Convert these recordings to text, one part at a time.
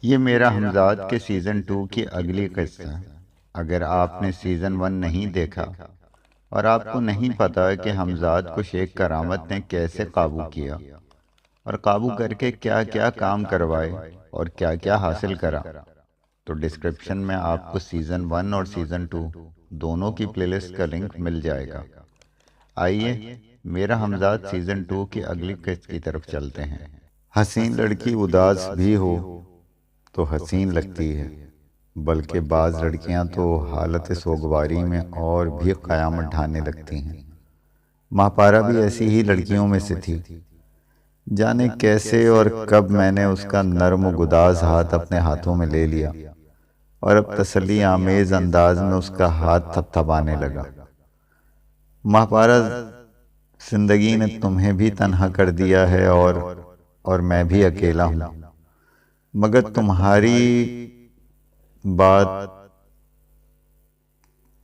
یہ میرا ہمزاد کے سیزن 2 کی اگلی قسط ہے۔ اگر آپ نے سیزن 1 نہیں دیکھا اور آپ کو نہیں پتا کہ ہمزاد کو شیخ کرامت نے کیسے قابو کیا اور قابو کر کے کیا کیا کام کروائے اور کیا کیا حاصل کرا، تو ڈسکرپشن میں آپ کو سیزن 1 اور سیزن 2 دونوں کی پلے لسٹ کا لنک مل جائے گا۔ آئیے میرا ہمزاد سیزن 2 کی اگلی قسط کی طرف چلتے ہیں۔ حسین لڑکی اداس بھی ہو تو حسین لگتی ہے، بلکہ بعض لڑکیاں تو حالت سوگواری میں اور بھی قیامت ڈھانے لگتی ہیں۔ ماہپارہ بھی ایسی ہی لڑکیوں میں سے تھی۔ جانے کیسے اور کب میں نے اس کا نرم و گداز ہاتھ اپنے ہاتھوں میں لے لیا اور اب تسلی آمیز انداز میں اس کا ہاتھ تھپ تھپانے لگا۔ ماہپارہ، زندگی نے تمہیں بھی تنہا کر دیا ہے اور میں بھی اکیلا ہوں، مگر تمہاری بات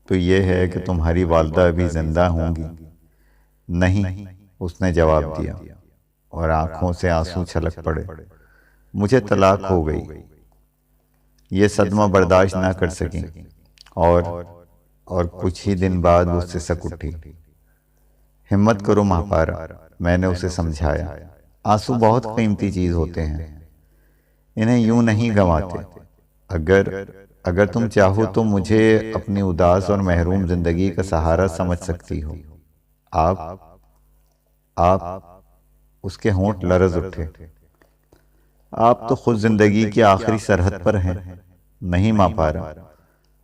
تو یہ ہے کہ تمہاری والدہ ابھی زندہ ہوں گی۔ نہیں، اس نے جواب دیا اور آنکھوں سے آنسو چھلک پڑے۔ مجھے طلاق ہو گئی۔ یہ صدمہ برداشت نہ کر سکیں اور کچھ ہی دن بعد وہ سسک اٹھی۔ ہمت کرو ماہپارہ، میں نے اسے سمجھایا، آنسو بہت قیمتی چیز ہوتے ہیں، انہیں یوں نہیں گنواتے۔ اگر تم چاہو تو مجھے اپنی اداس اور محروم زندگی کا سہارا سمجھ سکتی ہو۔ آپ اس کے ہونٹ لرز اٹھے۔ آپ تو خود زندگی کی آخری سرحد پر ہیں۔ نہیں ماہپارہ،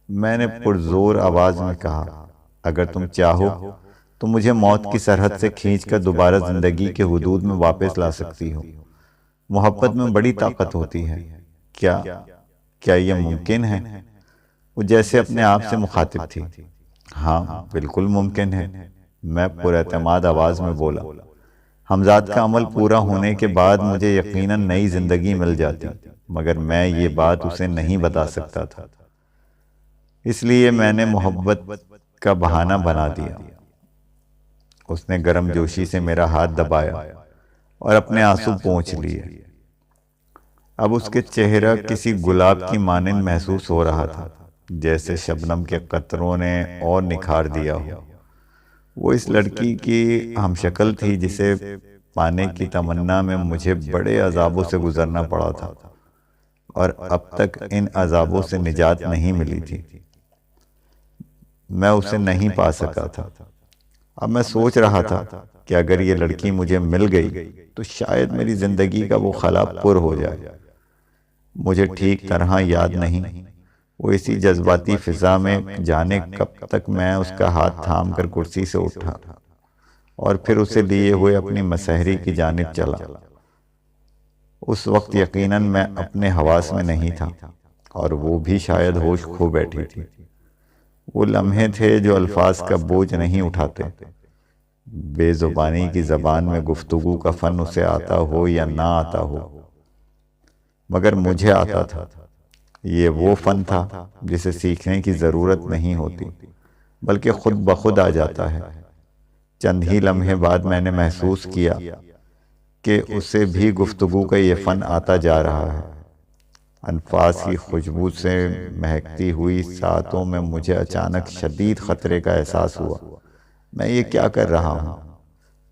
میں نے پرزور آواز میں کہا، اگر تم چاہو تو مجھے موت کی سرحد سے کھینچ کر دوبارہ زندگی کے حدود میں واپس لا سکتی ہو۔ محبت میں بڑی طاقت ہوتی ہے۔ کیا یہ ممکن ہے؟ وہ جیسے اپنے آپ سے مخاطب تھی۔ ہاں، بالکل ممکن ہے، میں پر اعتماد آواز میں بولا۔ ہمزاد کا عمل پورا ہونے کے بعد مجھے یقیناً نئی زندگی مل جاتی، مگر میں یہ بات اسے نہیں بتا سکتا تھا، اس لیے میں نے محبت کا بہانہ بنا دیا۔ اس نے گرم جوشی سے میرا ہاتھ دبایا اور اپنے آنسو پونچھ لیے۔ اب اس کے چہرہ کسی گلاب کی مانند محسوس ہو رہا تھا، جیسے شبنم کے قطروں نے اور نکھار دیا ہو۔ وہ اس لڑکی کی ہم شکل تھی جسے پانے کی تمنا میں مجھے بڑے عذابوں سے گزرنا پڑا تھا، اور اب تک ان عذابوں سے نجات نہیں ملی تھی۔ میں اسے نہیں پا سکا تھا۔ اب میں سوچ رہا تھا کہ اگر یہ لڑکی مجھے مل گئی تو شاید میری زندگی کا وہ خلا پر ہو جائے۔ مجھے ٹھیک طرح یاد نہیں، وہ اسی جذباتی فضا میں جانے کب تک میں اس کا ہاتھ تھام کر کرسی سے اٹھا اور پھر اسے لیے ہوئے اپنی مسحری کی جانب چلا۔ اس وقت یقیناً میں اپنے حواس میں نہیں تھا اور وہ بھی شاید ہوش کھو بیٹھی تھی۔ وہ لمحے تھے جو الفاظ کا بوجھ نہیں اٹھاتے۔ بے زبانی کی زبان میں گفتگو کا فن اسے آتا ہو یا نہ آتا ہو، مگر مجھے آتا تھا۔ یہ وہ فن تھا جسے سیکھنے کی ضرورت نہیں ہوتی، بلکہ خود بخود آ جاتا ہے۔ چند ہی لمحے بعد میں نے محسوس کیا کہ اسے بھی گفتگو کا یہ فن آتا جا رہا ہے۔ انفاس کی خوشبو سے مہکتی ہوئی ساعتوں میں مجھے اچانک شدید خطرے کا احساس ہوا۔ میں یہ کیا کر رہا ہوں؟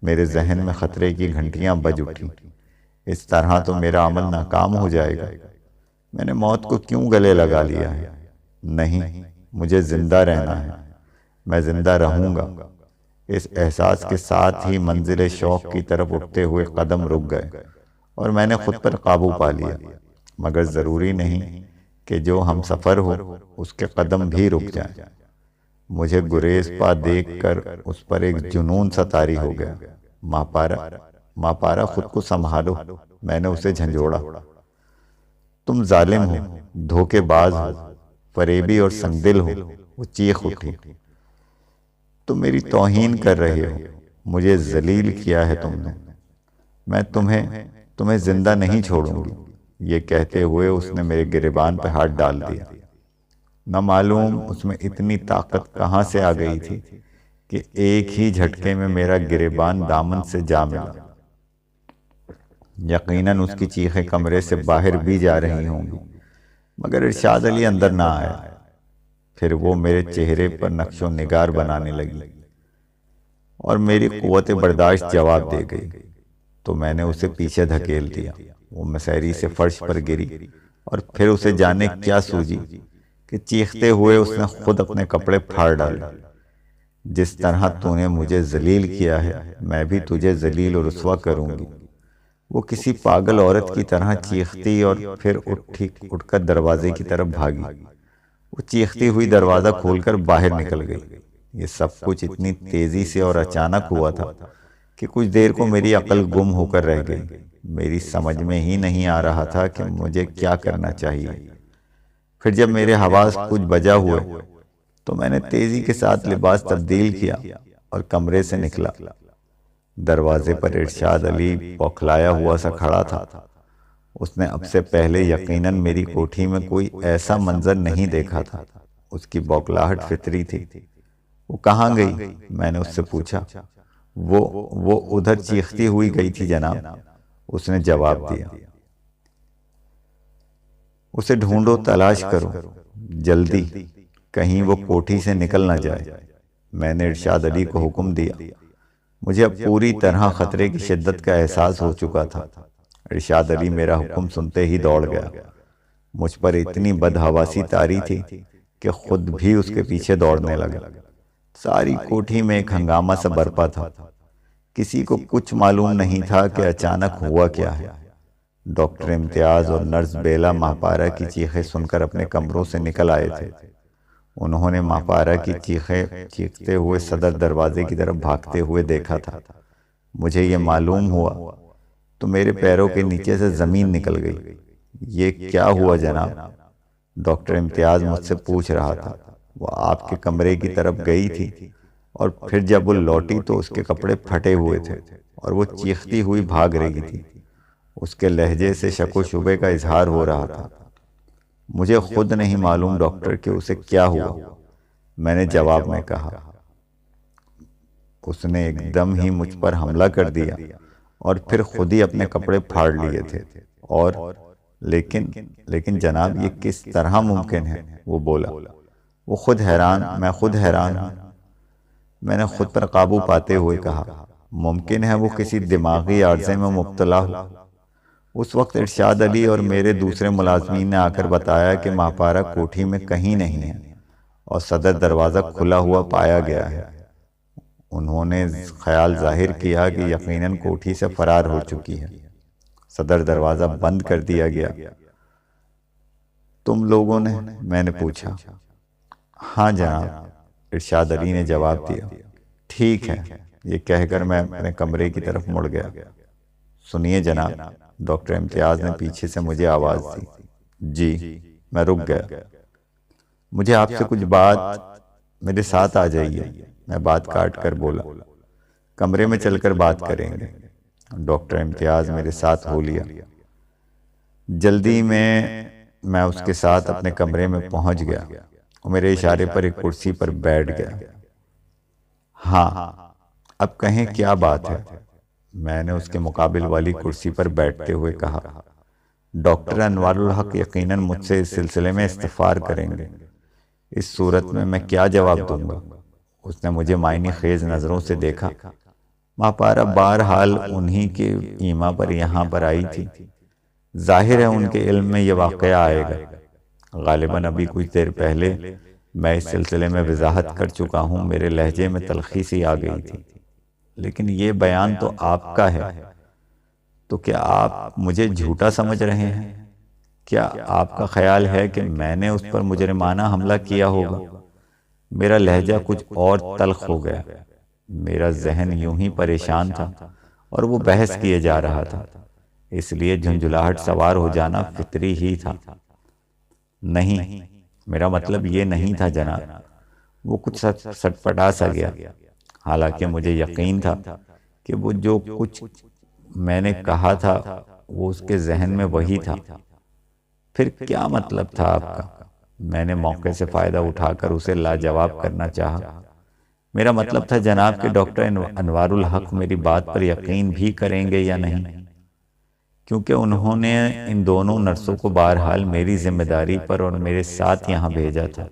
میرے ذہن میں خطرے کی گھنٹیاں بج اٹھیں۔ اس طرح تو میرا عمل ناکام ہو جائے گا۔ میں نے موت کو کیوں گلے لگا لیا ہے؟ نہیں، مجھے زندہ رہنا ہے، میں زندہ رہوں گا۔ اس احساس کے ساتھ ہی منزل شوق کی طرف اٹھتے ہوئے قدم رک گئے اور میں نے خود پر قابو پا لیا، مگر ضروری نہیں کہ جو ہم سفر ہو اس کے قدم بھی رک جائیں۔ مجھے گریز پا دیکھ کر اس پر ایک جنون سا طاری ہو گیا۔ ماپارہ خود کو سنبھالو، میں نے اسے جھنجھوڑا۔ تم ظالم ہو، دھوکے باز ہو، فریبی اور سنگدل ہو، وہ چیخ اٹھی۔ تم میری توہین کر رہے ہو، مجھے ذلیل کیا ہے تم نے۔ میں تمہیں زندہ نہیں چھوڑوں گی۔ یہ کہتے ہوئے اس نے میرے گریبان پہ ہاتھ ڈال دیا۔ نہ معلوم اس میں اتنی طاقت کہاں سے آ گئی تھی کہ ایک ہی جھٹکے میں میرا گریبان دامن سے جا ملا۔ یقیناً اس کی چیخیں کمرے سے باہر بھی جا رہی ہوں گی، مگر ارشاد علی اندر نہ آیا۔ پھر وہ میرے چہرے پر نقش و نگار بنانے لگی اور میری قوت برداشت جواب دے گئی، تو میں نے اسے پیچھے دھکیل دیا۔ وہ مسحری سے فرش پر گری اور پھر اسے جانے کیا سوجی کہ چیختے ہوئے اس نے خود اپنے کپڑے پھاڑ ڈالے۔ جس طرح تو نے مجھے ذلیل کیا ہے، میں بھی تجھے ذلیل و رسوا کروں گی۔ وہ کسی پاگل عورت کی طرح چیختی اور پھر اٹھ کر دروازے کی طرف بھاگی۔ وہ چیختی ہوئی دروازہ کھول کر باہر نکل گئی۔ یہ سب کچھ اتنی تیزی سے اور اچانک ہوا تھا کہ کچھ دیر کو میری عقل گم ہو کر رہ گئی۔ میری سمجھ میں ہی نہیں آ رہا تھا کہ مجھے کیا کرنا چاہیے۔ پھر جب میرے حواس کچھ بجا ہوئے تو میں نے تیزی کے ساتھ لباس تبدیل کیا اور کمرے سے نکلا۔ دروازے پر ارشاد علی بوکھلایا ہوا سا کھڑا تھا۔ اس نے اب سے پہلے یقیناً میری کوٹھی میں کوئی ایسا منظر نہیں دیکھا تھا۔ اس کی بوکھلاہٹ فطری تھی۔ وہ کہاں گئی؟ میں نے اس سے پوچھا۔ وہ ادھر چیختی ہوئی گئی تھی جناب، اس نے جواب دیا۔ اسے ڈھونڈو، تلاش کرو جلدی، کہیں وہ کوٹھی سے نکل نہ جائے۔ میں نے ارشاد علی کو حکم دیا۔ مجھے اب پوری طرح خطرے کی شدت کا احساس ہو چکا تھا۔ ارشاد علی میرا حکم سنتے ہی دوڑ گیا۔ مجھ پر اتنی بدحواسی طاری تھی کہ خود بھی اس کے پیچھے دوڑنے لگا۔ ساری کوٹھی میں ایک ہنگامہ سا برپا تھا۔ کسی کو کچھ معلوم نہیں تھا کہ اچانک ہوا کیا ہے۔ ڈاکٹر امتیاز اور نرس بیلا ماہپارہ کی چیخیں سن کر اپنے کمروں سے نکل آئے تھے۔ انہوں نے ماہپارہ کی چیختے ہوئے صدر دروازے کی طرف بھاگتے ہوئے دیکھا تھا۔ مجھے یہ معلوم ہوا تو میرے پیروں کے نیچے سے زمین نکل گئی۔ یہ کیا ہوا جناب؟ ڈاکٹر امتیاز مجھ سے پوچھ رہا تھا۔ وہ آپ کے کمرے کی طرف گئی تھی اور پھر جب وہ لوٹی تو اس کے کپڑے پھٹے ہوئے تھے اور وہ چیختی ہوئی بھاگ رہی تھی۔ اس کے لہجے سے شک و شبے کا اظہار ہو رہا تھا۔ مجھے خود نہیں معلوم ڈاکٹر کہ اسے کیا ہوا، میں نے جواب میں کہا۔ اس نے ایک دم ہی مجھ پر حملہ کر دیا اور پھر خود ہی اپنے کپڑے پھاڑ لیے تھے اور لیکن جناب یہ کس طرح ممکن ہے؟ وہ بولا۔ وہ خود حیران، میں خود حیران ہوں۔ میں نے خود پر قابو پاتے ہوئے کہا، ممکن ہے وہ کسی دماغی عارضے میں مبتلا ہو۔ اس وقت ارشاد علی اور میرے دوسرے ملازمین نے آ کر بتایا کہ ماہپارہ کوٹھی میں کہیں نہیں ہے اور صدر دروازہ کھلا ہوا پایا گیا ہے۔ انہوں نے خیال ظاہر کیا کہ یقیناً کوٹھی سے فرار ہو چکی ہے۔ صدر دروازہ بند کر دیا گیا۔ تم لوگوں نے؟ میں نے پوچھا۔ ہاں جناب، ارشاد علی نے جواب دیا۔ ٹھیک ہے، یہ کہہ کر میں اپنے کمرے کی طرف مڑ گیا۔ سنیے جناب، ڈاکٹر امتیاز نے پیچھے سے مجھے آواز دی۔ جی، میں رک گیا۔ مجھے آپ سے کچھ بات، میرے ساتھ آ جائیے، میں بات کاٹ کر بولا۔ کمرے میں چل کر بات کریں گے۔ ڈاکٹر امتیاز میرے ساتھ ہو لیا۔ جلدی میں اس کے ساتھ اپنے کمرے میں پہنچ گیا اور میرے اشارے پر ایک کرسی پر بیٹھ گیا۔ ہاں، اب کہیں کیا بات ہے؟ میں نے اس کے مقابل والی کرسی پر بیٹھتے ہوئے کہا۔ ڈاکٹر انوار الحق یقیناً مجھ سے اس سلسلے میں استفسار کریں گے۔ اس صورت میں کیا جواب دوں گا؟ اس نے مجھے معنی خیز نظروں سے دیکھا۔ ماہپارہ بہرحال انہی کے ایما پر یہاں پر آئی تھی۔ ظاہر ہے ان کے علم میں یہ واقعہ آئے گا۔ غالباً ابھی کچھ دیر پہلے میں اس سلسلے میں وضاحت کر چکا ہوں۔ میرے لہجے میں تلخی سی آ گئی تھی۔ لیکن یہ بیان تو آپ کا ہے، تو کیا آپ مجھے جھوٹا سمجھ رہے ہیں؟ کیا آپ کا خیال ہے کہ میں نے اس پر مجرمانہ حملہ کیا ہوگا؟ میرا لہجہ کچھ اور تلخ ہو گیا۔ میرا ذہن یوں ہی پریشان تھا اور وہ بحث کیے جا رہا تھا، اس لیے جھنجھلاہٹ سوار ہو جانا فطری ہی تھا۔ نہیں، میرا مطلب یہ نہیں تھا جناب۔ وہ کچھ سٹپٹا سا گیا، حالانکہ مجھے یقین تھا کہ وہ جو کچھ میں نے کہا تھا وہ اس کے ذہن میں وہی تھا۔ پھر کیا مطلب تھا آپ کا؟ میں نے موقع سے فائدہ اٹھا کر اسے لاجواب کرنا چاہا۔ میرا مطلب تھا جناب کہ ڈاکٹر انوار الحق میری بات پر یقین بھی کریں گے یا نہیں، کیونکہ انہوں نے ان دونوں نرسوں کو بہرحال میری ذمہ داری پر اور میرے ساتھ یہاں بھیجا تھا۔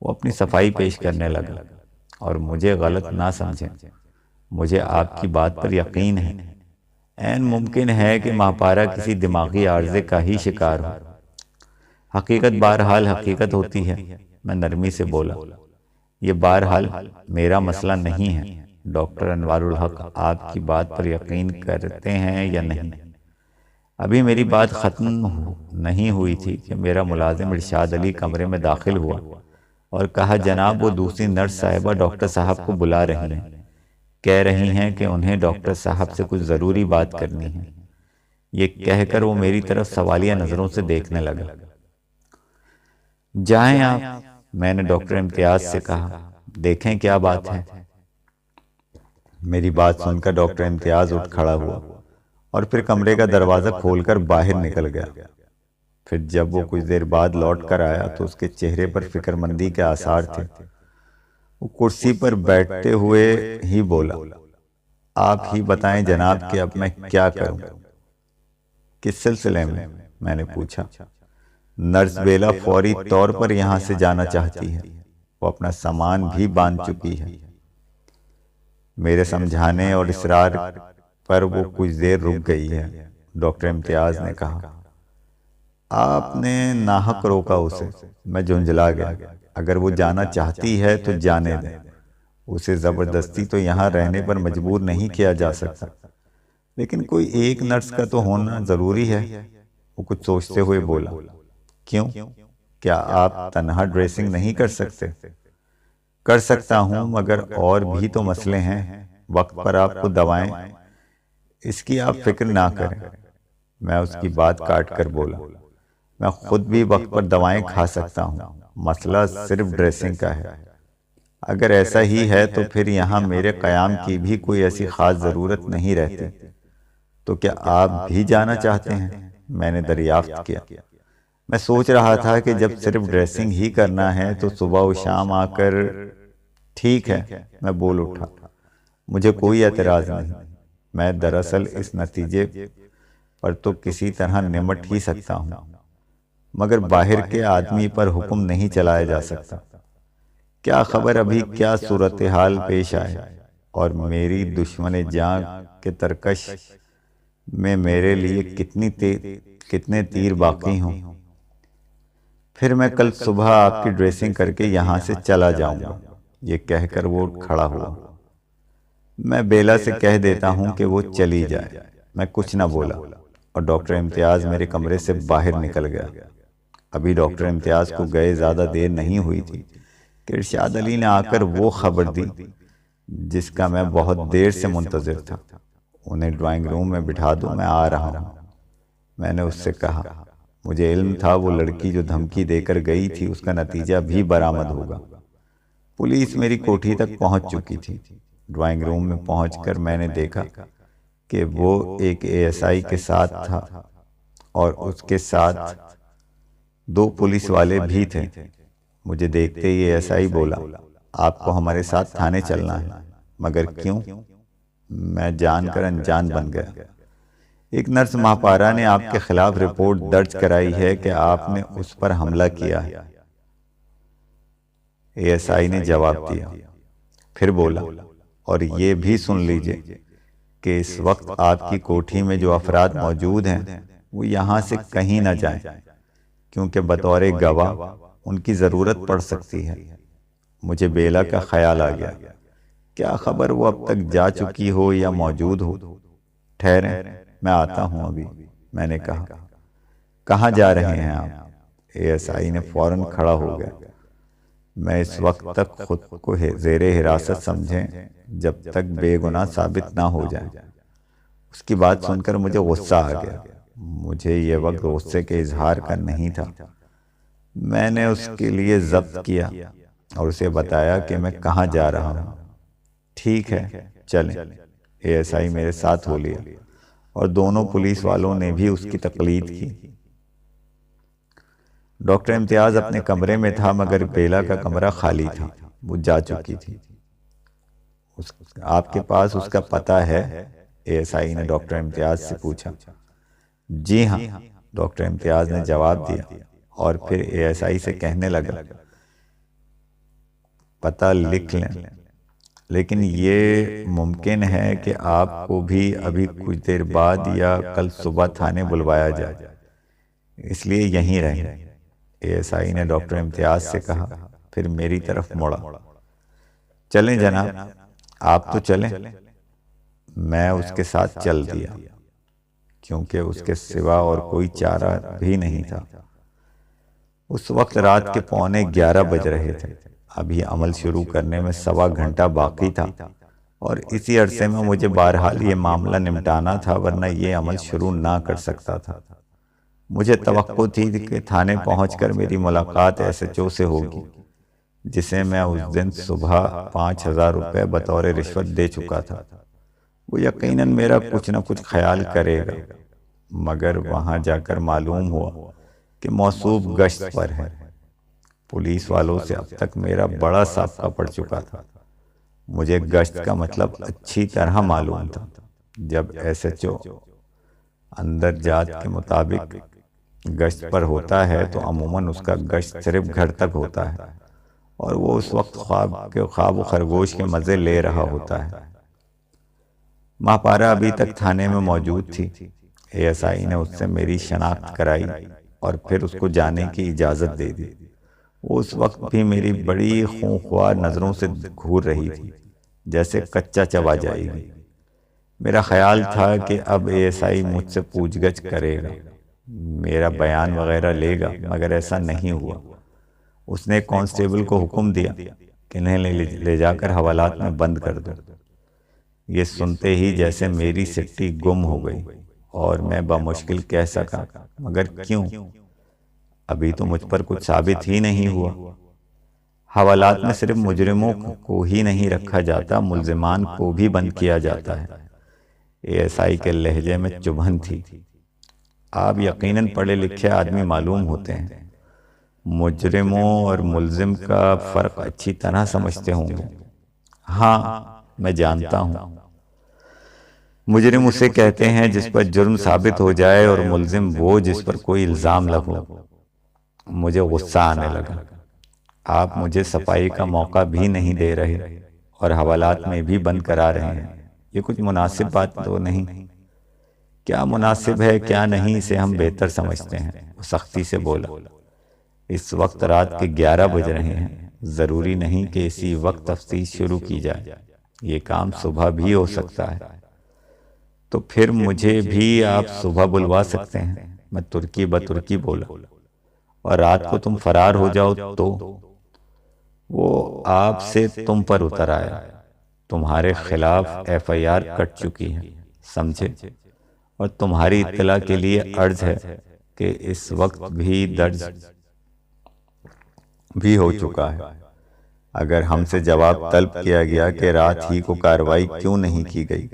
وہ اپنی صفائی پیش کرنے لگا، اور مجھے غلط نہ سمجھیں، مجھے آپ کی بات پر یقین ہے۔ عین ممکن ہے کہ ماہپارہ کسی دماغی عارضے کا ہی شکار ہو۔ حقیقت بہرحال حقیقت ہوتی ہے، میں نرمی سے بولا۔ یہ بہرحال میرا مسئلہ نہیں ہے۔ ڈاکٹر انوار الحق آپ کی بات پر یقین کرتے ہیں یا نہیں؟ ابھی میری بات ختم نہیں ہوئی تھی کہ میرا ملازم ارشاد علی کمرے میں داخل ہوا اور کہا، جناب وہ دوسری نرس صاحبہ ڈاکٹر صاحب کو بلا رہی ہیں، کہہ رہی ہیں کہ انہیں ڈاکٹر صاحب سے کچھ ضروری بات کرنی ہے۔ یہ کہہ کر وہ میری طرف سوالیہ نظروں سے دیکھنے لگا۔ جائیں آپ، میں نے ڈاکٹر امتیاز سے کہا، دیکھیں کیا بات ہے۔ میری بات سن کر ڈاکٹر امتیاز اٹھ کھڑا ہوا اور پھر کمرے کا دروازہ کھول کر باہر نکل گیا۔ پھر جب وہ کچھ دیر بعد لوٹ کر آیا تو اس کے چہرے پر فکر مندی کے آثار تھے۔ وہ کرسی پر بیٹھتے ہوئے ہی بولا، آپ ہی بتائیں جناب کہ اب میں کیا کروں؟ کس سلسلے میں نے پوچھا۔ نرس بیلا فوری طور پر یہاں سے جانا چاہتی ہے، وہ اپنا سامان بھی باندھ چکی ہے۔ میرے سمجھانے اور اصرار پر وہ کچھ دیر رک گئی ہے۔ ڈاکٹر امتیاز نے کہا، آپ نے ناحق روکا اسے۔ میں جھنجھلا گیا۔ اگر وہ جانا چاہتی ہے تو جانے دیں، اسے زبردستی تو یہاں رہنے پر مجبور نہیں کیا جا سکتا، لیکن کوئی ایک نرس کا تو ہونا ضروری ہے۔ وہ کچھ سوچتے ہوئے بولا، کیوں؟ کیا آپ تنہا ڈریسنگ نہیں کر سکتے؟ کر سکتا ہوں، مگر اور بھی تو مسئلے ہیں۔ وقت پر آپ کو دوائیں، اس کی آپ فکر نہ کریں۔ میں اس کی بات کاٹ کر بولا، میں خود بھی وقت پر دوائیں کھا سکتا ہوں، مسئلہ صرف ڈریسنگ کا ہے۔ اگر ایسا ہی ہے تو پھر یہاں میرے قیام کی بھی کوئی ایسی خاص ضرورت نہیں رہتی۔ تو کیا آپ بھی جانا چاہتے ہیں؟ میں نے دریافت کیا۔ میں سوچ رہا تھا کہ جب صرف ڈریسنگ ہی کرنا ہے تو صبح و شام آ کر، ٹھیک ہے، میں بول اٹھا، مجھے کوئی اعتراض نہیں۔ میں دراصل اس نتیجے پر تو کسی طرح نمٹ ہی سکتا ہوں، مگر باہر کے آدمی پر حکم نہیں چلایا جا سکتا۔ کیا خبر ابھی کیا صورتحال پیش آئے اور میری دشمن جاں کے ترکش میں میرے لیے کتنے تیر باقی ہوں۔ پھر میں کل صبح آپ کی ڈریسنگ کر کے یہاں سے چلا جاؤں گا۔ یہ کہہ کر وہ کھڑا ہوا۔ میں بیلا سے کہہ دیتا ہوں کہ وہ چلی جائے۔ میں کچھ نہ بولا اور ڈاکٹر امتیاز میرے کمرے سے باہر نکل گیا۔ ابھی ڈاکٹر امتیاز کو گئے زیادہ دیر نہیں ہوئی تھی کہ ارشاد علی نے آ کر وہ خبر دی جس کا میں بہت دیر سے منتظر تھا۔ انہیں ڈرائنگ روم میں بٹھا دو، میں آ رہا ہوں۔ میں نے اس سے کہا، مجھے علم تھا وہ لڑکی جو دھمکی دے کر گئی تھی اس کا نتیجہ بھی برآمد ہوگا۔ پولیس میری کوٹھی تک پہنچ چکی تھی۔ ڈرائنگ روم میں پہنچ کر میں نے دیکھا کہ وہ ایک ASI کے ساتھ تھا اور اس کے ساتھ 2 پولیس والے بھی تھے۔ مجھے دیکھتے ہی ASI بولا، آپ کو ہمارے ساتھ تھانے چلنا ہے۔ مگر کیوں؟ میں جان کر انجان بن گیا۔ ایک نرس ماہپارہ نے آپ کے خلاف رپورٹ درج کرائی ہے کہ آپ نے اس پر حملہ کیا ہے۔ ASI نے جواب دیا، پھر بولا، اور یہ بھی سن لیجئے کہ اس وقت آپ کی کوٹھی میں جو افراد موجود ہیں وہ یہاں سے کہیں نہ جائیں، کیونکہ بطور گواہ ان کی ضرورت پڑ سکتی ہے۔ مجھے بیلا کا خیال آ گیا، کیا خبر وہ اب تک جا چکی ہو یا موجود ہو۔ ٹھہریں، میں آتا ہوں ابھی، میں نے کہا۔ کہاں جا رہے ہیں آپ؟ ASI نے فوراً کھڑا ہو گیا۔ میں اس وقت تک خود کو زیر حراست سمجھیں جب تک بے گناہ ثابت نہ ہو جائے۔ اس کی بات سن کر مجھے غصہ آ گیا۔ مجھے یہ وقت غصے کے اظہار کا نہیں تھا۔ میں نے اس کے لیے ضبط کیا اور اسے بتایا کہ میں کہاں جا رہا ہوں۔ ٹھیک ہے، چلیں۔ ASI میرے ساتھ ہو لیا اور دونوں پولیس والوں نے بھی اس کی تقلید کی۔ ڈاکٹر امتیاز اپنے کمرے میں تھا، مگر بیلا کا کمرہ خالی تھا، وہ جا چکی تھی۔ آپ کے پاس اس کا پتہ ہے؟ ASI نے ڈاکٹر امتیاز سے پوچھا۔ جی ہاں، ڈاکٹر امتیاز نے جواب دیا، اور پھر ASI سے کہنے لگا، پتہ لکھ لیں، لیکن یہ ممکن ہے کہ آپ کو بھی ابھی کچھ دیر بعد یا کل صبح تھانے بلوایا جائے، اس لیے یہیں رہیں۔ ASI نے ڈاکٹر امتیاز سے کہا، پھر میری طرف مڑا، چلیں جناب، آپ تو چلیں۔ میں اس کے ساتھ چل دیا، کیونکہ اس کے سوا اور کوئی چارہ بھی نہیں تھا۔ اس وقت رات کے 11:15 بج رہے تھے۔ ابھی عمل شروع کرنے میں 1.25 گھنٹہ باقی تھا، اور اسی عرصے میں مجھے بہرحال یہ معاملہ نمٹانا تھا، ورنہ یہ عمل شروع نہ کر سکتا تھا۔ مجھے توقع تھی کہ تھانے پہنچ کر میری ملاقات SHO سے ہوگی، جسے میں اس دن صبح 5,000 روپے بطور رشوت دے چکا تھا۔ وہ یقیناً میرا کچھ نہ کچھ خیال کرے گا، مگر وہاں جا کر معلوم ہوا کہ موصوف گشت پر ہے۔ پولیس والوں سے اب تک میرا بڑا سابقہ پڑ چکا تھا۔ مجھے گشت کا مطلب اچھی طرح معلوم تھا۔ جب SHO اندر جات کے مطابق گشت پر ہوتا ہے تو عموماً اس کا گشت صرف گھر تک ہوتا ہے، اور وہ اس وقت خواب و خرگوش کے مزے لے رہا ہوتا ہے۔ ماہپارہ ابھی تک تھانے میں موجود تھی۔ ASI نے اس سے میری شناخت کرائی اور پھر اس کو جانے کی اجازت دے دی۔ وہ اس وقت بھی میری بڑی خونخوار نظروں سے گھور رہی تھی، جیسے کچا چبا جائے گی۔ میرا خیال تھا کہ اب ASI مجھ سے پوچھ گچھ کرے گا، میرا بیان وغیرہ لے گا، مگر ایسا نہیں ہوا۔ اس نے ایک کانسٹیبل کو حکم دیا کہ انہیں لے جا کر حوالات میں بند کر دو۔ یہ سنتے ہی جیسے میری سٹی گم ہو گئی، اور میں بمشکل کہہ سکا، مگر کیوں؟ ابھی تو مجھ پر کچھ ثابت ہی نہیں ہوا۔ حوالات میں صرف مجرموں کو ہی نہیں رکھا جاتا، ملزمان کو بھی بند کیا جاتا ہے۔ ASI کے لہجے میں چبھن تھی۔ آپ یقیناً پڑھے لکھے آدمی معلوم ہوتے ہیں، مجرموں اور ملزم کا فرق اچھی طرح سمجھتے ہوں گے۔ ہاں، میں جانتا ہوں۔ مجرم اسے کہتے ہیں جس پر جرم ثابت ہو جائے، اور ملزم وہ جس پر کوئی الزام لگ ہو۔ مجھے غصہ آنے لگا۔ آپ مجھے صفائی کا موقع بھی نہیں دے رہے، اور حوالات میں بھی بند کرا رہے ہیں۔ یہ کچھ مناسب بات تو نہیں۔ کیا مناسب ہے کیا نہیں، اسے ہم بہتر سمجھتے ہیں، وہ سختی سے بولا۔ اس وقت رات کے 11 بج رہے ہیں، ضروری نہیں کہ اسی وقت تفتیش شروع کی جائے، یہ کام صبح بھی ہو سکتا ہے۔ تو پھر مجھے بھی آپ صبح بلوا سکتے ہیں، میں ترکی بترکی بولا، اور رات کو تم فرار ہو جاؤ تو؟ وہ آپ سے تم پر اتر آیا، تمہارے خلاف FIR کٹ چکی ہے، سمجھے؟ اور تمہاری اطلاع کے لیے عرض ہے کہ اس وقت بھی درج بھی ہو چکا ہے۔ اگر ہم سے جواب طلب کیا گیا کہ رات ہی کو کارروائی کیوں نہیں کی گئی،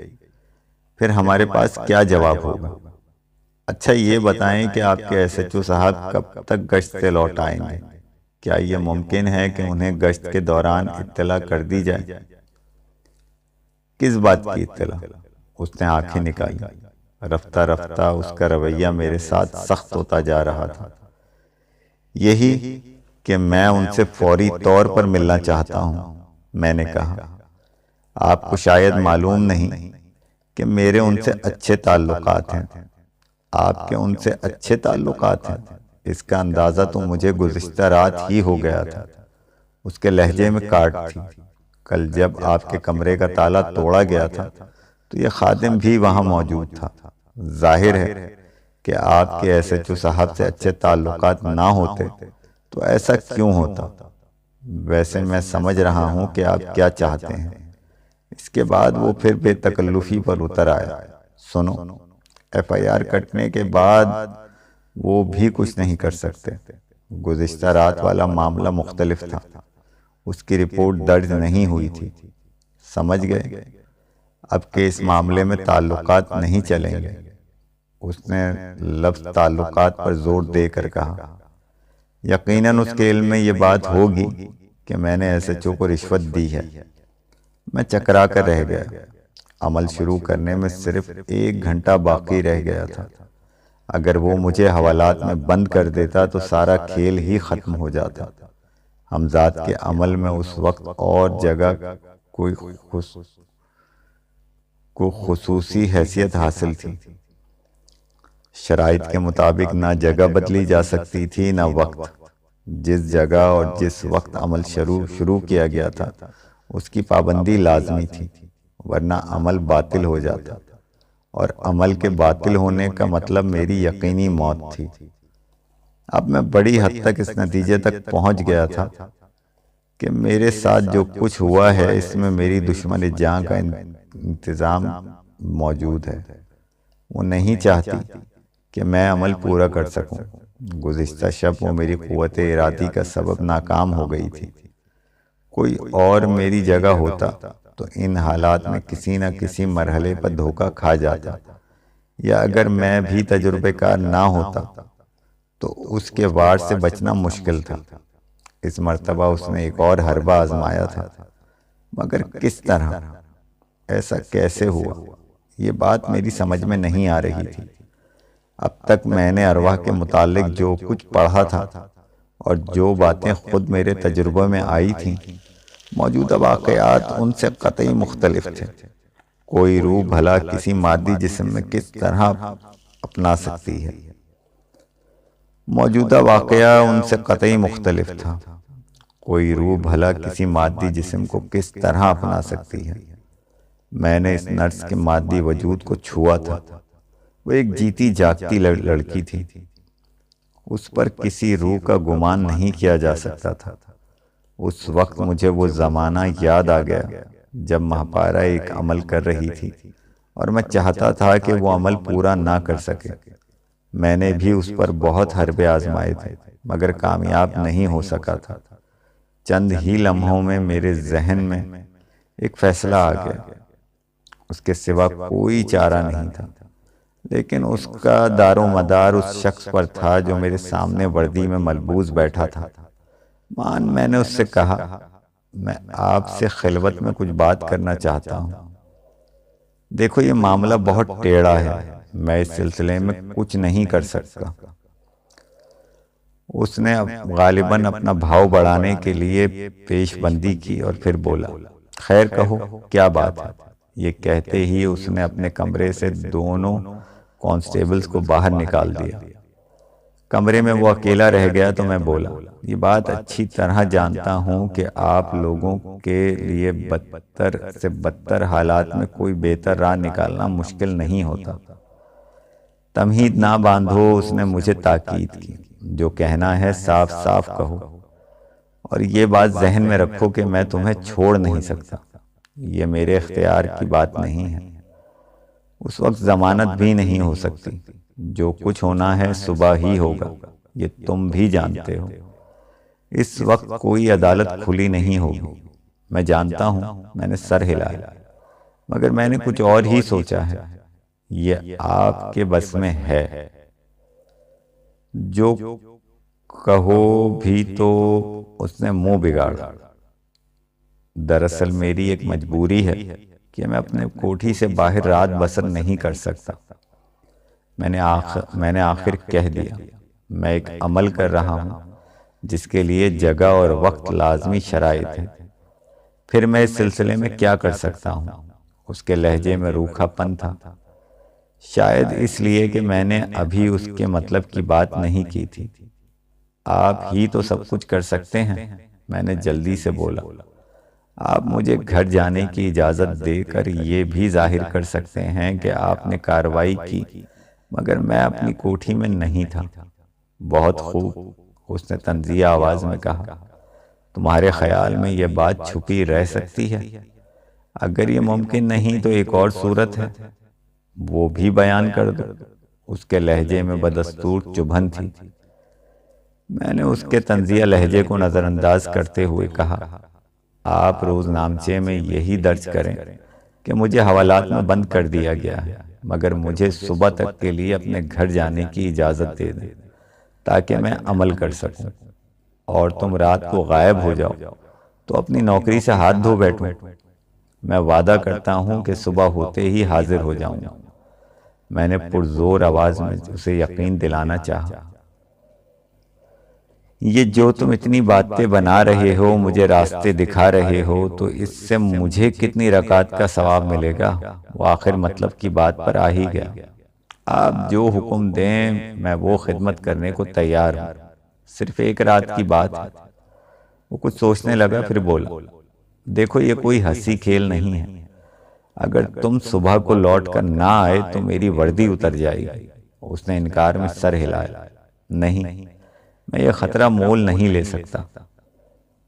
پھر ہمارے پاس کیا جواب ہوگا؟ اچھا یہ بتائیں کہ آپ کے SHO صاحب کب تک گشت سے لوٹ آئیں گے؟ کیا یہ ممکن ہے کہ انہیں گشت کے دوران اطلاع کر دی جائے؟ کس بات کی اطلاع؟ اس نے آنکھیں نکالی۔ رفتہ رفتہ اس کا رویہ میرے ساتھ سخت ہوتا جا رہا تھا۔ یہی کہ میں ان سے فوری طور پر ملنا چاہتا ہوں، میں نے کہا۔ آپ کو شاید معلوم نہیں کہ میرے ان سے اچھے تعلقات ہیں۔ آپ کے ان سے اچھے تعلقات ہیں؟ اس کا اندازہ تو مجھے گزشتہ رات ہی ہو گیا تھا۔ اس کے لہجے میں کاٹ تھی۔ کل جب آپ کے کمرے کا تالا توڑا گیا تھا تو یہ خادم بھی وہاں موجود تھا۔ ظاہر ہے کہ آپ کے SHO صاحب سے اچھے تعلقات نہ ہوتے تو ایسا کیوں ہوتا؟ ویسے میں سمجھ رہا ہوں کہ آپ کیا چاہتے ہیں۔ اس کے بعد وہ پھر بے تکلفی پر اتر آیا۔ سنو، FIR کٹنے کے بعد وہ بھی کچھ نہیں کر سکتے۔ گزشتہ رات والا معاملہ مختلف تھا، اس کی رپورٹ درج نہیں ہوئی تھی، سمجھ گئے؟ اب کے اس معاملے میں تعلقات نہیں چلیں گے۔ اس نے لفظ تعلقات پر زور دے کر کہا۔ یقیناً اس کے علم میں یہ بات ہوگی کہ میں نے SHO کو رشوت دی ہے۔ میں چکرا کر رہ گیا۔ عمل شروع کرنے میں صرف 1 گھنٹہ باقی رہ گیا تھا۔ اگر وہ مجھے حوالات میں بند کر دیتا تو سارا کھیل ہی ختم ہو جاتا۔ حمزات کے عمل میں اس وقت اور جگہ کو خصوصی حیثیت حاصل تھی۔ شرائط کے مطابق نہ جگہ بدلی جا سکتی تھی نہ وقت۔ جس جگہ اور جس وقت عمل شروع کیا گیا تھا اس کی پابندی لازمی تھی، ورنہ عمل باطل ہو جاتا، اور عمل کے باطل ہونے کا مطلب میری یقینی موت تھی۔ اب میں بڑی حد تک اس نتیجے تک پہنچ گیا تھا کہ میرے ساتھ جو کچھ ہوا ہے اس میں میری دشمن جاں کا انتظام موجود ہے۔ وہ نہیں چاہتی کہ میں عمل پورا کر سکوں۔ گزشتہ شب وہ میری قوت ارادی کا سبب ناکام ہو گئی تھی۔ کوئی اور میری جگہ ہوتا تو ان حالات میں کسی نہ کسی مرحلے پر دھوکہ کھا جاتا، یا اگر میں بھی تجربے کار نہ ہوتا تو اس کے وار سے بچنا مشکل تھا۔ اس مرتبہ اس نے ایک اور حربہ آزمایا تھا، مگر کس طرح، ایسا کیسے ہوا، یہ بات میری سمجھ میں نہیں آ رہی تھی۔ اب تک میں نے ارواح کے متعلق جو کچھ پڑھا تھا اور جو باتیں خود میرے تجربے میں آئی تھیں، موجودہ واقعات ان سے قطعی مختلف تھے۔ کوئی روح بھلا کسی مادی جسم میں کس طرح اپنا سکتی ہے؟ موجودہ واقعہ ان سے قطعی مختلف تھا۔ کوئی روح بھلا کسی مادی جسم کو کس طرح اپنا سکتی ہے؟ میں نے اس نرس کے مادی وجود کو چھوا تھا۔ وہ ایک جیتی جاگتی لڑکی تھی۔ اس پر کسی روح کا گمان نہیں کیا جا سکتا تھا۔ اس وقت مجھے وہ زمانہ یاد آ گیا جب مہاپارا ایک عمل کر رہی تھی اور میں چاہتا تھا کہ وہ عمل پورا نہ کر سکے۔ میں نے بھی اس پر بہت حربے آزمائے تھے مگر کامیاب نہیں ہو سکا تھا۔ چند ہی لمحوں میں میرے ذہن میں ایک فیصلہ آ گیا۔ اس کے سوا کوئی چارہ نہیں تھا، لیکن اس کا دار و مدار اس شخص پر تھا جو میرے سامنے وردی میں ملبوس بیٹھا تھا۔ میں نے اس سے کہا، میں آپ سے خلوت میں کچھ بات کرنا چاہتا ہوں۔ دیکھو یہ معاملہ بہت ٹیڑھا ہے، میں اس سلسلے میں کچھ نہیں کر سکتا۔ اس نے غالباً اپنا بھاؤ بڑھانے کے لیے پیش بندی کی اور پھر بولا، خیر کہو کیا بات ہے؟ یہ کہتے ہی اس نے اپنے کمرے سے دونوں کانسٹیبلز کو باہر نکال دیا۔ کمرے میں وہ اکیلا رہ گیا تو میں بولا، یہ بات اچھی طرح جانتا ہوں کہ آپ لوگوں کے لیے بدتر سے بدتر حالات میں کوئی بہتر راہ نکالنا مشکل نہیں ہوتا۔ تمہید نہ باندھو، اس نے مجھے تاکید کی، جو کہنا ہے صاف صاف کہو، اور یہ بات ذہن میں رکھو کہ میں تمہیں چھوڑ نہیں سکتا، یہ میرے اختیار کی بات نہیں ہے۔ اس وقت ضمانت بھی نہیں ہو سکتی، جو کچھ ہونا ہے صبح ہی ہوگا، یہ تم بھی جانتے ہو۔ اس وقت کوئی عدالت کھلی نہیں ہوگی۔ میں جانتا ہوں، میں نے سر ہلایا، مگر میں نے کچھ اور ہی سوچا ہے۔ یہ آپ کے بس میں ہے، جو کہو بھی تو۔ اس نے منہ بگاڑا۔ دراصل میری ایک مجبوری ہے کہ میں اپنے کوٹھی سے باہر رات بسر نہیں کر سکتا۔ میں نے آخر کہہ دیا، میں ایک عمل کر رہا ہوں جس کے لیے جگہ اور وقت لازمی شرائط ہے۔ پھر میں اس سلسلے میں کیا کر سکتا ہوں؟ اس کے لہجے میں روکھا پن تھا، شاید اس لیے کہ میں نے ابھی اس کے مطلب کی بات نہیں کی تھی۔ آپ ہی تو سب کچھ کر سکتے ہیں، میں نے جلدی سے بولا۔ آپ مجھے گھر جانے کی اجازت دے کر یہ بھی ظاہر کر سکتے ہیں کہ آپ نے کارروائی کی، مگر میں اپنی کوٹھی میں نہیں تھا۔ بہت خوب، اس نے طنزیہ آواز میں کہا، تمہارے خیال میں یہ بات چھپی رہ سکتی ہے؟ اگر یہ ممکن نہیں تو ایک اور صورت ہے، وہ بھی بیان کر دو۔ اس کے لہجے میں بدستور چبھن تھی۔ میں نے اس کے طنزیہ لہجے کو نظر انداز کرتے ہوئے کہا، آپ روز نامچے میں یہی درج کریں کہ مجھے حوالات میں بند کر دیا گیا ہے، مگر مجھے صبح تک کے لیے اپنے گھر جانے کی اجازت دے دیں تاکہ میں عمل کر سکوں، اور تم رات کو غائب ہو جاؤ تو اپنی نوکری سے ہاتھ دھو بیٹھوں۔ میں وعدہ کرتا ہوں کہ صبح ہوتے ہی حاضر ہو جاؤں گا۔ میں نے پرزور آواز میں اسے یقین دلانا چاہا۔ یہ جو تم اتنی باتیں بنا رہے ہو، مجھے راستے دکھا رہے ہو، تو اس سے مجھے کتنی رکعت کا ثواب ملے گا؟ وہ آخر مطلب کی بات پر آ ہی گیا۔ آپ جو حکم دیں میں وہ خدمت کرنے کو تیار ہوں، صرف ایک رات کی بات ہے۔ وہ کچھ سوچنے لگا، پھر بولا، دیکھو یہ کوئی ہنسی کھیل نہیں ہے، اگر تم صبح کو لوٹ کر نہ آئے تو میری وردی اتر جائے گی۔ اس نے انکار میں سر ہلایا، نہیں، میں یہ خطرہ مول نہیں لے سکتا۔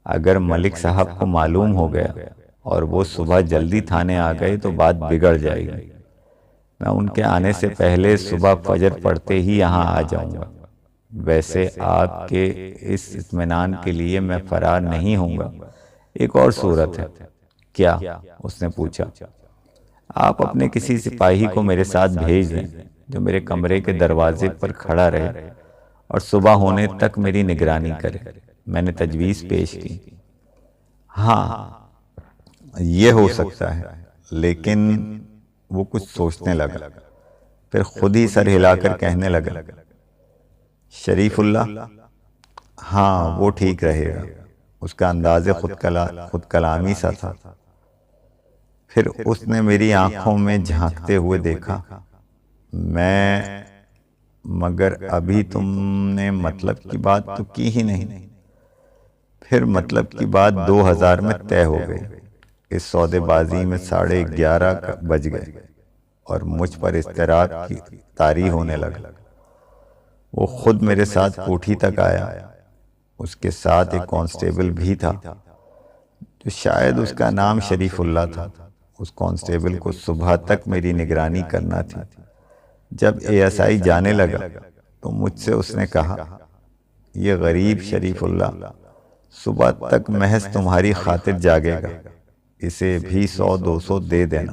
اگر ملک صاحب کو معلوم ہو گیا اور وہ صبح جلدی تھانے آ گئے تو بات بگڑ جائے گی۔ میں ان کے آنے سے پہلے صبح فجر پڑھتے ہی یہاں آ جاؤں گا۔ ویسے آپ کے اس اطمینان کے لیے میں فرار نہیں ہوں گا۔ ایک اور صورت ہے۔ کیا؟ اس نے پوچھا۔ آپ اپنے کسی سپاہی کو میرے ساتھ بھیج دیں جو میرے کمرے کے دروازے پر کھڑا رہے اور صبح ہونے تک میری نگرانی کرے۔ میں نے تجویز پیش کی۔ ہاں، یہ ہو سکتا ہے، لیکن وہ کچھ سوچنے لگا، پھر خود ہی سر ہلا کر کہنے لگا، شریف اللہ؟ ہاں، وہ ٹھیک رہے گا۔ اس کا انداز خود کلامی سا تھا۔ پھر اس نے میری آنکھوں میں جھانکتے ہوئے دیکھا۔ مگر ابھی تم نے مطلب کی بات تو کی ہی نہیں۔ پھر مطلب کی بات 2000 میں طے ہو گئی۔ اس سودے بازی میں 11:30 بج گئے اور مجھ پر اضطراب کی طاری ہونے لگا۔ وہ خود میرے ساتھ کوٹھی تک آیا۔ اس کے ساتھ ایک کانسٹیبل بھی تھا جو شاید اس کا نام شریف اللہ تھا۔ اس کانسٹیبل کو صبح تک میری نگرانی کرنا تھی۔ جب ASI جانے لگا تو مجھ سے اس نے کہا، یہ غریب شریف اللہ صبح تک محض تمہاری خاطر جاگے گا، اسے بھی 100-200 دے دینا۔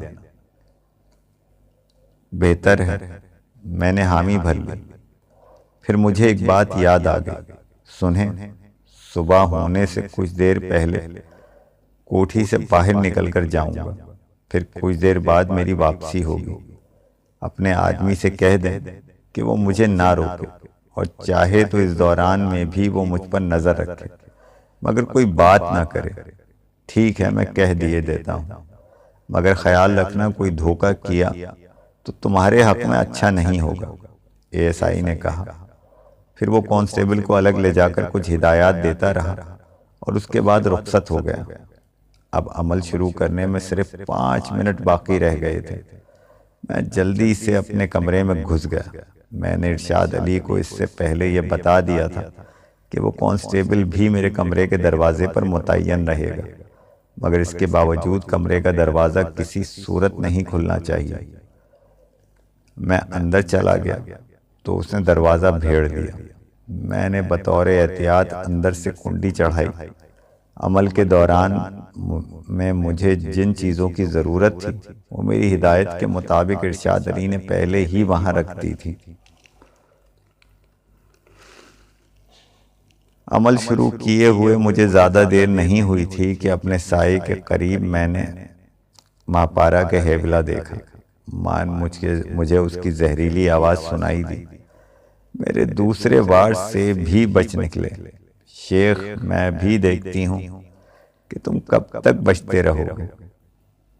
بہتر ہے، میں نے حامی بھر لی۔ پھر مجھے ایک بات یاد آ گئی، سنیں، صبح ہونے سے کچھ دیر پہلے کوٹھی سے باہر نکل کر جاؤں گا، پھر کچھ دیر بعد میری واپسی ہوگی۔ اپنے آدمی سے کہہ دیں کہ وہ مجھے نہ روکے، اور چاہے تو اس دوران میں بھی وہ مجھ پر نظر رکھے، مگر کوئی بات نہ کرے۔ ٹھیک ہے، میں کہہ دیے دیتا ہوں، مگر خیال رکھنا کوئی دھوکہ کیا تو تمہارے حق میں اچھا نہیں ہوگا۔ ASI نے کہا۔ پھر وہ کانسٹیبل کو الگ لے جا کر کچھ ہدایات دیتا رہا اور اس کے بعد رخصت ہو گیا۔ اب عمل شروع کرنے میں صرف 5 منٹ باقی رہ گئے تھے۔ میں جلدی سے اپنے کمرے میں گھس گیا۔ میں نے ارشاد علی کو اس سے پہلے یہ بتا دیا تھا کہ وہ کانسٹیبل بھی میرے کمرے کے دروازے پر متعین رہے گا، مگر اس کے باوجود کمرے کا دروازہ کسی صورت نہیں کھلنا چاہیے۔ میں اندر چلا گیا تو اس نے دروازہ بھیڑ دیا۔ میں نے بطور احتیاط اندر سے کنڈی چڑھائی۔ عمل کے دوران میں مجھے جن چیزوں کی ضرورت تھی وہ میری ہدایت کے مطابق ارشاد علی نے پہلے ہی وہاں رکھ دی تھی۔ عمل شروع کیے ہوئے مجھے زیادہ دیر نہیں ہوئی تھی کہ اپنے سائے کے قریب میں نے ماپارا کے ہیبلا دیکھا۔ مجھے اس کی زہریلی آواز سنائی دی۔ میرے دوسرے وارڈ سے بھی بچ نکلے۔ شیخ، میں بھی دیکھتی ہوں کہ تم کب تک بچتے رہو گے۔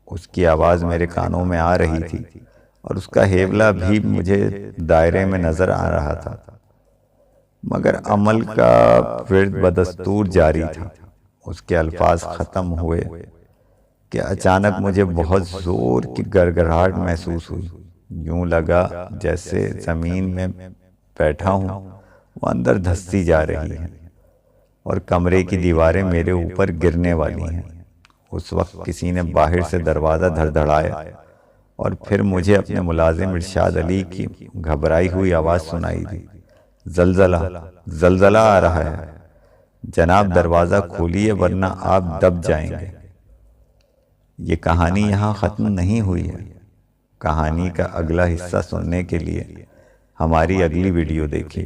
اس کی آواز میرے کانوں میں آ رہی تھی اور اس کا ہیبلا بھی مجھے دائرے میں نظر آ رہا تھا، مگر عمل کا ورد بدستور جاری تھا۔ اس کے الفاظ ختم ہوئے کہ اچانک مجھے بہت زور کی گڑگڑاہٹ محسوس ہوئی۔ یوں لگا جیسے زمین میں بیٹھا ہوں وہ اندر دھستی جا رہی ہے اور کمرے کی دیواریں میرے اوپر گرنے والی ہیں۔ اس وقت کسی نے باہر سے دروازہ دھڑدھڑایا اور پھر مجھے اپنے ملازم ارشاد علی کی گھبرائی ہوئی آواز سنائی دی، زلزلہ آ رہا ہے، جناب دروازہ کھولیے ورنہ آپ دب جائیں گے۔ یہ کہانی یہاں ختم نہیں ہوئی ہے۔ کہانی کا اگلا حصہ سننے کے لیے ہماری اگلی ویڈیو دیکھیے۔